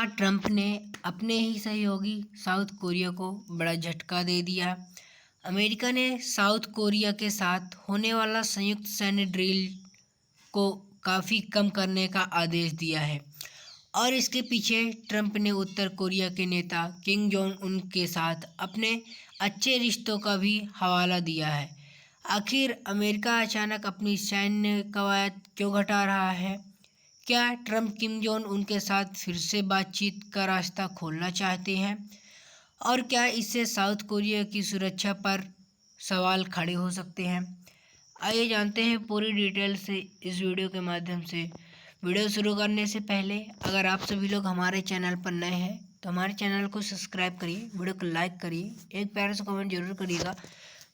Trump ने अपने ही सहयोगी साउथ कोरिया को बड़ा झटका दे दिया। अमेरिका ने साउथ कोरिया के साथ होने वाला संयुक्त सैन्य ड्रिल को काफ़ी कम करने का आदेश दिया है और इसके पीछे ट्रंप ने उत्तर कोरिया के नेता किम जोंग उन के साथ अपने अच्छे रिश्तों का भी हवाला दिया है। आखिर अमेरिका अचानक अपनी सैन्य कवायद क्यों घटा रहा है? क्या ट्रंप किम जोंग उनके साथ फिर से बातचीत का रास्ता खोलना चाहते हैं? और क्या इससे साउथ कोरिया की सुरक्षा पर सवाल खड़े हो सकते हैं? आइए जानते हैं पूरी डिटेल से इस वीडियो के माध्यम से। वीडियो शुरू करने से पहले अगर आप सभी लोग हमारे चैनल पर नए हैं तो हमारे चैनल को सब्सक्राइब करिए, वीडियो को लाइक करिए, एक प्यारा सा कमेंट जरूर करिएगा।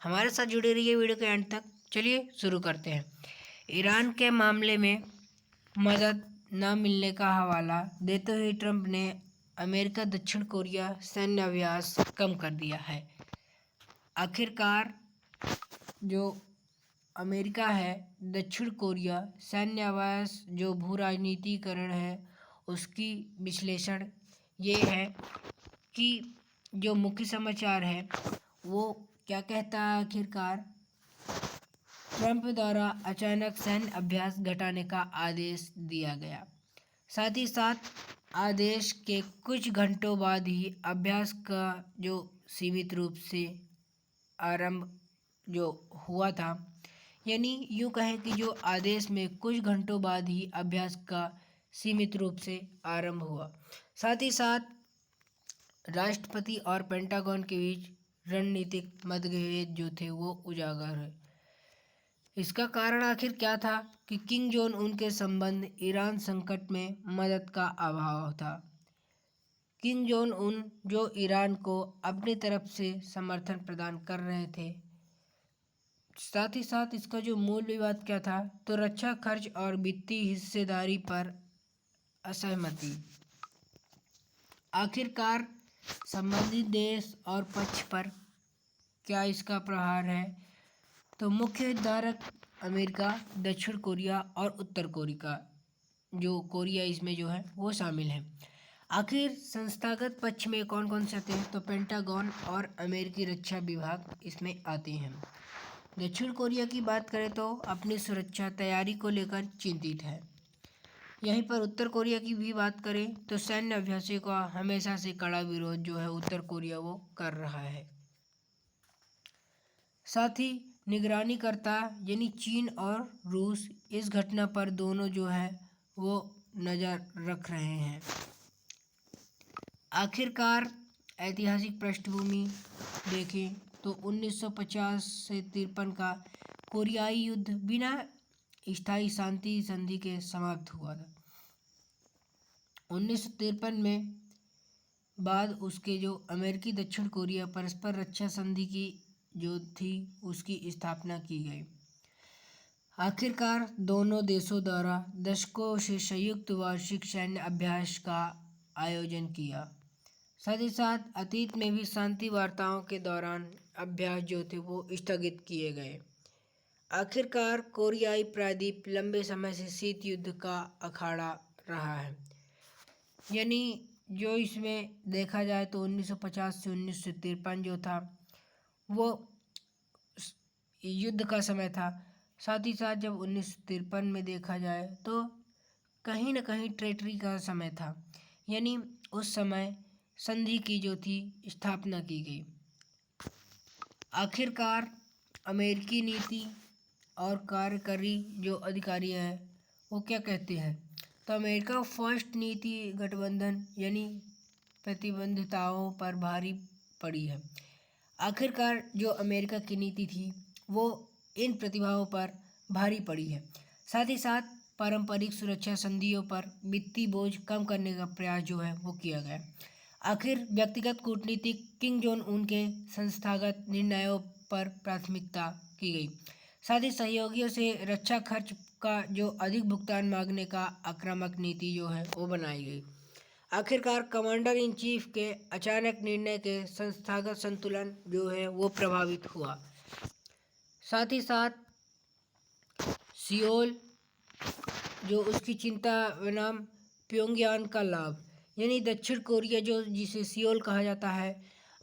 हमारे साथ जुड़े रहिए वीडियो के एंड तक। चलिए शुरू करते हैं। ईरान के मामले में मदद न मिलने का हवाला देते हुए ट्रंप ने अमेरिका दक्षिण कोरिया सैन्य अभ्यास कम कर दिया है। आखिरकार जो अमेरिका है दक्षिण कोरिया सैन्य अभ्यास जो भू राजनीतिकरण है उसकी विश्लेषण ये है कि जो मुख्य समाचार है वो क्या कहता है। आखिरकार ट्रंप द्वारा अचानक सैन्य अभ्यास घटाने का आदेश दिया गया। साथ ही साथ आदेश के कुछ घंटों बाद ही अभ्यास का जो सीमित रूप से आरंभ जो हुआ था, यानी यूँ कहें कि जो आदेश में कुछ घंटों बाद ही अभ्यास का सीमित रूप से आरंभ हुआ। साथ ही साथ राष्ट्रपति और पेंटागन के बीच रणनीतिक मतभेद जो थे वो उजागर है। इसका कारण आखिर क्या था कि किम जोंग उन के संबंध ईरान संकट में मदद का अभाव था। किम जोंग उन जो ईरान को अपनी तरफ से समर्थन प्रदान कर रहे थे। साथ ही साथ इसका जो मूल विवाद क्या था तो रक्षा खर्च और वित्तीय हिस्सेदारी पर असहमति। आखिरकार संबंधित देश और पक्ष पर क्या इसका प्रभाव है तो मुख्य हितधारक अमेरिका, दक्षिण कोरिया और उत्तर कोरिया जो कोरिया इसमें जो है वो शामिल है। आखिर संस्थागत पक्ष में कौन कौन से आते हैं तो पेंटागन और अमेरिकी रक्षा विभाग इसमें आते हैं। दक्षिण कोरिया की बात करें तो अपनी सुरक्षा तैयारी को लेकर चिंतित है। यहीं पर उत्तर कोरिया की भी बात करें तो सैन्य अभ्यासों का हमेशा से कड़ा विरोध जो है उत्तर कोरिया वो कर रहा है। साथ ही निगरानी करता यानी चीन और रूस इस घटना पर दोनों जो है वो नज़र रख रहे हैं। आखिरकार ऐतिहासिक पृष्ठभूमि देखें तो 1950 से 53 का कोरियाई युद्ध बिना स्थायी शांति संधि के समाप्त हुआ था। 1953 में बाद उसके जो अमेरिकी दक्षिण कोरिया परस्पर रक्षा संधि की जो थी उसकी स्थापना की गई। आखिरकार दोनों देशों द्वारा दशकों से संयुक्त वार्षिक सैन्य अभ्यास का आयोजन किया। साथ ही साथ अतीत में भी शांति वार्ताओं के दौरान अभ्यास जो थे वो स्थगित किए गए। आखिरकार कोरियाई प्रायद्वीप लंबे समय से शीत युद्ध का अखाड़ा रहा है। यानी जो इसमें देखा जाए तो 1950 से 1953 जो था वो युद्ध का समय था। साथ ही साथ जब 1953 में देखा जाए तो कहीं न कहीं ट्रेटरी का समय था, यानी उस समय संधि की जो थी स्थापना की गई। आखिरकार अमेरिकी नीति और कार्यकारी जो अधिकारी हैं वो क्या कहते हैं तो अमेरिका फर्स्ट नीति गठबंधन यानी प्रतिबद्धताओं पर भारी पड़ी है। आखिरकार जो अमेरिका की नीति थी वो इन प्रतिभाओं पर भारी पड़ी है। साथ ही साथ पारंपरिक सुरक्षा संधियों पर वित्तीय बोझ कम करने का प्रयास जो है वो किया गया। आखिर व्यक्तिगत कूटनीतिक किम जोंग उन के संस्थागत निर्णयों पर प्राथमिकता की गई। साथ ही सहयोगियों से रक्षा खर्च का जो अधिक भुगतान मांगने का आक्रामक नीति जो है वो बनाई गई। आखिरकार कमांडर इन चीफ के अचानक निर्णय के संस्थागत संतुलन जो है वो प्रभावित हुआ। साथ ही साथ सियोल जो उसकी चिंता बनाम प्योंगयांग का लाभ, यानी दक्षिण कोरिया जो जिसे सियोल कहा जाता है,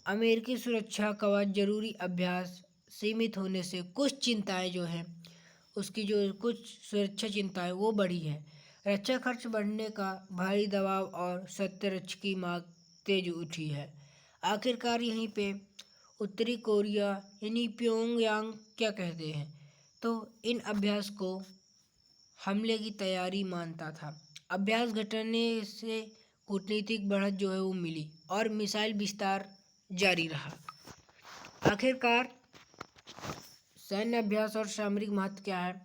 अमेरिकी सुरक्षा कवच जरूरी अभ्यास सीमित होने से कुछ चिंताएं जो हैं, उसकी जो कुछ सुरक्षा चिंताएं वो बढ़ी है। रक्षा खर्च बढ़ने का भारी दबाव और सत्य रक्षा की मांग तेज उठी है। आखिरकार यहीं पे उत्तरी कोरिया यानी प्योंगयांग क्या कहते हैं, तो इन अभ्यास को हमले की तैयारी मानता था। अभ्यास घटने से कूटनीतिक बढ़त जो है वो मिली और मिसाइल विस्तार जारी रहा। आखिरकार सैन्य अभ्यास और सामरिक महत्व क्या है,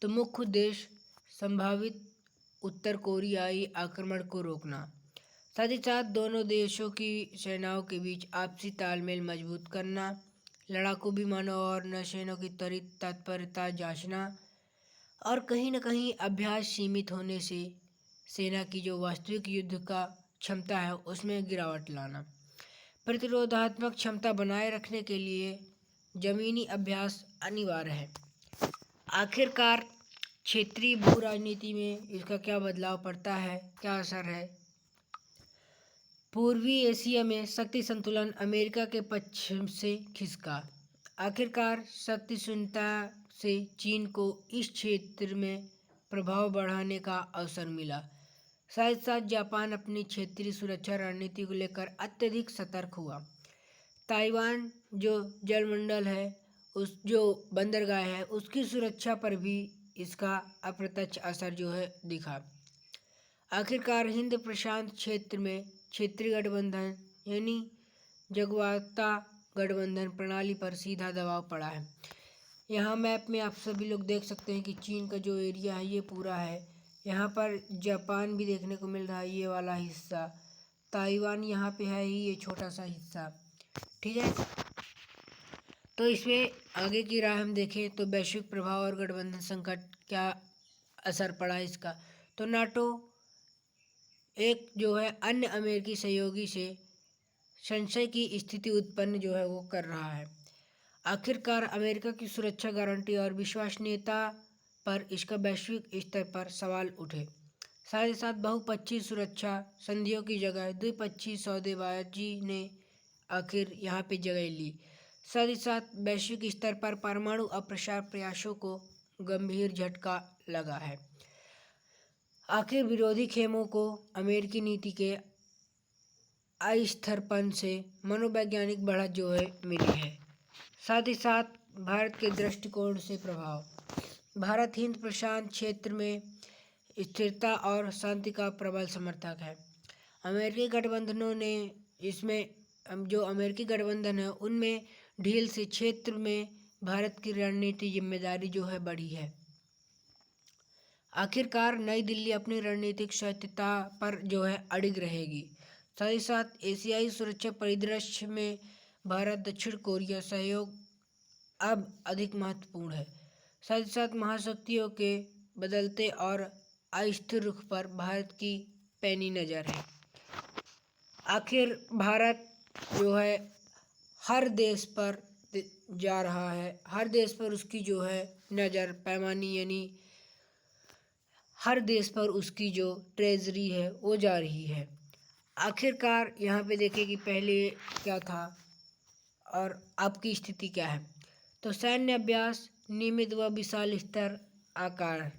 तो मुख्य उद्देश्य संभावित उत्तर कोरियाई आक्रमण को रोकना, साथ ही साथ दोनों देशों की सेनाओं के बीच आपसी तालमेल मजबूत करना, लड़ाकू विमानों और नौसेनाओं की त्वरित तत्परता जांचना, और कहीं न कहीं अभ्यास सीमित होने से सेना की जो वास्तविक युद्ध का क्षमता है उसमें गिरावट लाना। प्रतिरोधात्मक क्षमता बनाए रखने के लिए जमीनी अभ्यास अनिवार्य है। आखिरकार क्षेत्रीय भू राजनीति में इसका क्या बदलाव पड़ता है, क्या असर है। पूर्वी एशिया में शक्ति संतुलन अमेरिका के पश्चिम से खिसका। आखिरकार शक्ति शून्यता से चीन को इस क्षेत्र में प्रभाव बढ़ाने का अवसर मिला। साथ ही साथ जापान अपनी क्षेत्रीय सुरक्षा रणनीति को लेकर अत्यधिक सतर्क हुआ। ताइवान जो जलमंडल है, उस जो बंदरगाह है, उसकी सुरक्षा पर भी इसका अप्रत्यक्ष असर जो है दिखा। आखिरकार हिंद प्रशांत क्षेत्र में क्षेत्रीय गठबंधन यानी जगवाता गठबंधन प्रणाली पर सीधा दबाव पड़ा है। यहाँ मैप में आप सभी लोग देख सकते हैं कि चीन का जो एरिया है ये पूरा है। यहाँ पर जापान भी देखने को मिल रहा है, ये वाला हिस्सा। ताइवान यहाँ पे है ही, ये छोटा सा हिस्सा, ठीक है। तो इसमें आगे की राह हम देखें तो वैश्विक प्रभाव और गठबंधन संकट क्या असर पड़ा है इसका, तो नाटो एक जो है अन्य अमेरिकी सहयोगी से संशय की स्थिति उत्पन्न जो है वो कर रहा है। आखिरकार अमेरिका की सुरक्षा गारंटी और विश्वसनीयता पर इसका वैश्विक स्तर पर सवाल उठे। साथ ही साथ बहुपक्षीय सुरक्षा संधियों की जगह द्विपक्षीय सौदेबाजी ने आखिर यहाँ पे जगह ली। साथ ही साथ वैश्विक स्तर पर परमाणु अप्रसार प्रयासों को गंभीर झटका लगा है। आखिर विरोधी खेमों को अमेरिकी नीति के अस्थिरपन से मनोवैज्ञानिक बढ़त जो है मिली है। साथ ही साथ भारत के दृष्टिकोण से प्रभाव। भारत हिंद प्रशांत क्षेत्र में स्थिरता और शांति का प्रबल समर्थक है। अमेरिकी गठबंधनों ने इसमें जो अमेरिकी गठबंधन है उनमें ढील से क्षेत्र में भारत की रणनीति जिम्मेदारी जो है बढ़ी है। आखिरकार नई दिल्ली अपनी रणनीतिक स्वायत्तता पर जो है अड़िग रहेगी। साथ ही साथ एशियाई सुरक्षा परिदृश्य में भारत दक्षिण कोरिया सहयोग अब अधिक महत्वपूर्ण है। साथ ही साथ महाशक्तियों के बदलते और अस्थिर रुख पर भारत की पैनी नज़र है। आखिर भारत जो है हर देश पर जा रहा है, हर देश पर उसकी जो है नज़र पैमानी यानी हर देश पर उसकी जो ट्रेजरी है वो जा रही है। आखिरकार यहाँ पे देखें कि पहले क्या था और अब की स्थिति क्या है, तो सैन्य अभ्यास नियमित व विशाल स्तर आकार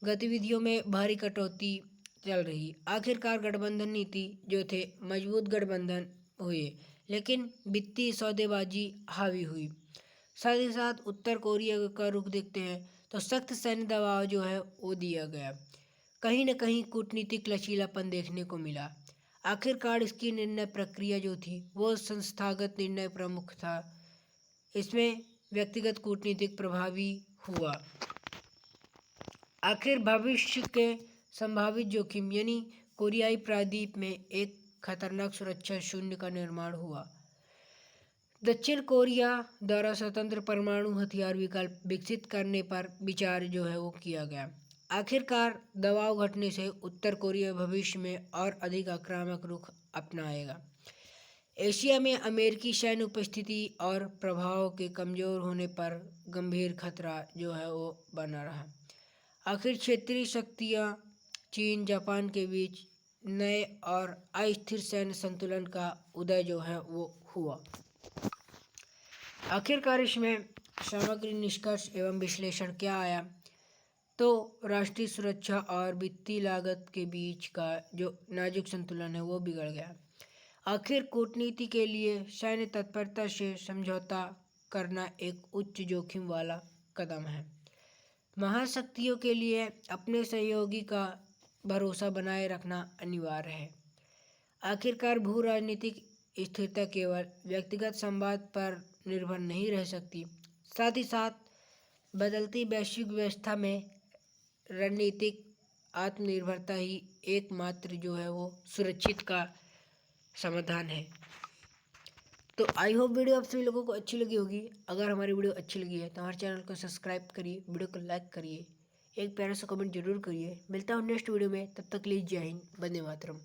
गतिविधियों में भारी कटौती चल रही। आखिरकार गठबंधन नीति जो थे मजबूत गठबंधन हुए, लेकिन वित्तीय सौदेबाजी हावी हुई। साथ ही साथ उत्तर कोरिया का रुख देखते हैं तो सख्त सैन्य दबाव जो है वो दिया गया। कहीं न कहीं कूटनीतिक लचीलापन देखने को मिला। आखिरकार इसकी निर्णय प्रक्रिया जो थी वो संस्थागत निर्णय प्रमुख था, इसमें व्यक्तिगत कूटनीतिक प्रभावी हुआ। आखिर भविष्य के संभावित जोखिम यानी कोरियाई प्रायद्वीप में एक खतरनाक सुरक्षा शून्य का निर्माण हुआ। दक्षिण कोरिया द्वारा स्वतंत्र परमाणु हथियार विकल्प विकसित करने पर विचार जो है वो किया गया। आखिरकार दबाव घटने से उत्तर कोरिया भविष्य में और अधिक आक्रामक रुख अपनाएगा। एशिया में अमेरिकी सैन्य उपस्थिति और प्रभाव के कमज़ोर होने पर गंभीर खतरा जो है वो बना रहा। आखिर क्षेत्रीय शक्तियाँ चीन जापान के बीच नए और अस्थिर सैन्य संतुलन का उदय जो है वो हुआ। आखिरकार इसमें सामग्री निष्कर्ष एवं विश्लेषण क्या आया, तो राष्ट्रीय सुरक्षा और वित्तीय लागत के बीच का जो नाजुक संतुलन है वो बिगड़ गया। आखिर कूटनीति के लिए सैन्य तत्परता से समझौता करना एक उच्च जोखिम वाला कदम है। महाशक्तियों के लिए अपने सहयोगी का भरोसा बनाए रखना अनिवार्य है। आखिरकार भू राजनीतिक स्थिरता केवल व्यक्तिगत संवाद पर निर्भर नहीं रह सकती, साथ ही साथ बदलती वैश्विक व्यवस्था में रणनीतिक आत्मनिर्भरता ही एकमात्र जो है वो सुरक्षित का समाधान है। तो आई होप वीडियो आप सभी लोगों को अच्छी लगी होगी। अगर हमारी वीडियो अच्छी लगी है तो हमारे चैनल को सब्सक्राइब करिए, वीडियो को लाइक करिए, एक प्यारा सा कमेंट जरूर करिए। मिलता हूँ नेक्स्ट वीडियो में, तब तक के लिए जय हिंद, वंदे मातरम।